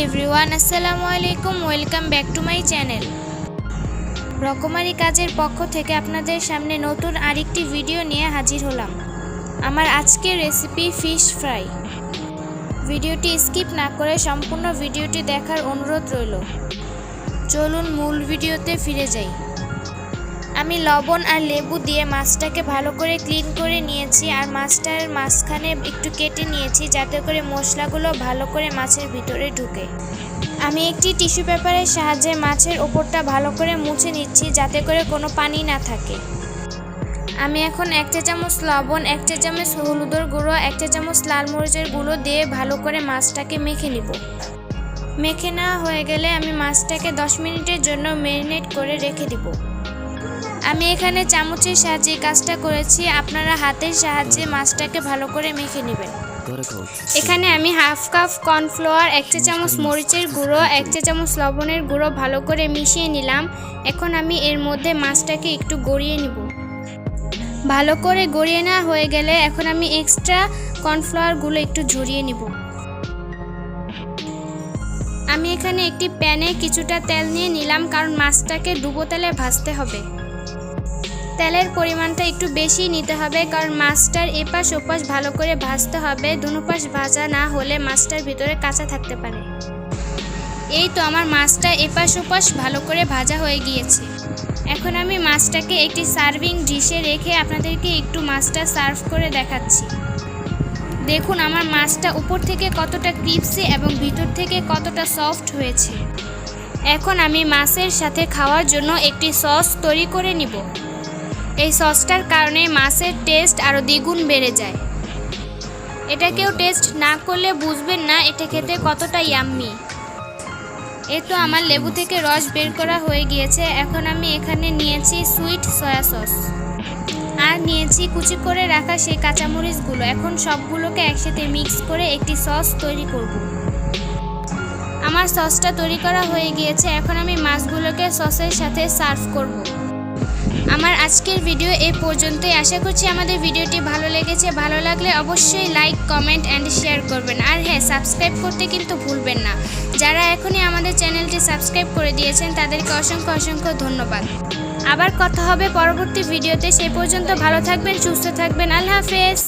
Everyone, আসসালামু আলাইকুম। Welcome back to my channel. রকমারি কাজের পক্ষ থেকে আপনাদের সামনে নতুন আরেকটি ভিডিও নিয়ে হাজির হলাম। আমার আজকের রেসিপি ফিশ ফ্রাই। ভিডিওটি স্কিপ না করে সম্পূর্ণ ভিডিওটি দেখার অনুরোধ রইল। চলুন মূল ভিডিওতে ফিরে যাই। আমি লবণ আর লেবু দিয়ে মাছটাকে ভালো করে ক্লিন করে নিয়েছি, আর মাছটার মাঝখানে একটু কেটে নিয়েছি যাতে করে মশলাগুলো ভালো করে মাছের ভিতরে ঢুকে। আমি একটি টিস্যু পেপারের সাহায্যে মাছের ওপরটা ভালো করে মুছে নিচ্ছি যাতে করে কোনো পানি না থাকে। আমি এখন 1 চা চামচ লবণ, 1 চা চামচ হলুদের গুঁড়ো, 1 চা চামচ লাল মরিচের গুঁড়ো দিয়ে ভালো করে মাছটাকে মেখে নিব। মেখে নেওয়া হয়ে গেলে আমি মাছটাকে 10 মিনিটের জন্য ম্যারিনেট করে রেখে দিব। আমি এখানে চামচের সাহায্যে কাজটা করেছি, আপনারা হাতের সাহায্যে মাছটাকে ভালো করে মেখে নেবেন। এখানে আমি হাফ কাপ কর্নফ্লাওয়ার, 1 চা চামচ মরিচের গুঁড়ো, 1 চা চামচ লবণের গুঁড়ো ভালো করে মিশিয়ে নিলাম। এখন আমি এর মধ্যে মাছটাকে একটু গড়িয়ে নিব। ভালো করে গড়িয়ে নেওয়া হয়ে গেলে এখন আমি এক্সট্রা কর্নফ্লাওয়ারগুলো একটু ঝরিয়ে নিব। আমি এখানে একটি প্যানে কিছুটা তেল নিয়ে নিলাম, কারণ মাছটাকে ডুবো তেলে ভাজতে হবে। তেলের পরিমাণটা একটু বেশি নিতে হবে, কারণ মাছটার এপাশ ওপাশ ভালো করে ভাজতে হবে। দুনো পাশ ভাজা না হলে মাছটার ভিতরে কাঁচা থাকতে পারে। এই তো আমার মাছটা এপাশ ওপাশ ভালো করে ভাজা হয়ে গিয়েছে। এখন আমি মাছটাকে একটি সার্ভিং ডিশে রেখে আপনাদেরকে একটু মাছটা সার্ভ করে দেখাচ্ছি। দেখুন আমার মাছটা উপর থেকে কতটা ক্রিপসি এবং ভিতর থেকে কতটা সফট হয়েছে। এখন আমি মাছের সাথে খাওয়ার জন্য একটি সস তৈরি করে নিব। এই সসটার কারণে মাছের টেস্ট আরও দ্বিগুণ বেড়ে যায়। এটা কেউ টেস্ট না করলে বুঝবেন না এটা খেতে কতটা ইয়াম্মি। এই তো আমার লেবু থেকে রস বের করা হয়ে গিয়েছে। এখন আমি এখানে নিয়েছি সুইট সয়া সস আর নিয়েছি কুচি করে রাখা সেই কাঁচামরিচগুলো। এখন সবগুলোকে একসাথে মিক্স করে একটি সস তৈরি করব। আমার সসটা তৈরি করা হয়ে গিয়েছে। এখন আমি মাছগুলোকে সসের সাথে সার্ভ করব। আমার আজকের ভিডিও এই পর্যন্তই। আশা করছি আমাদের ভিডিওটি ভালো লেগেছে। ভালো লাগলে অবশ্যই লাইক, কমেন্ট অ্যান্ড শেয়ার করবেন। আর হ্যাঁ, সাবস্ক্রাইব করতে কিন্তু ভুলবেন না। যারা এখনই আমাদের চ্যানেলটি সাবস্ক্রাইব করে দিয়েছেন তাদেরকে অসংখ্য অসংখ্য ধন্যবাদ। আবার কথা হবে পরবর্তী ভিডিওতে। সেই পর্যন্ত ভালো থাকবেন, সুস্থ থাকবেন। আল্লাহ হাফেজ।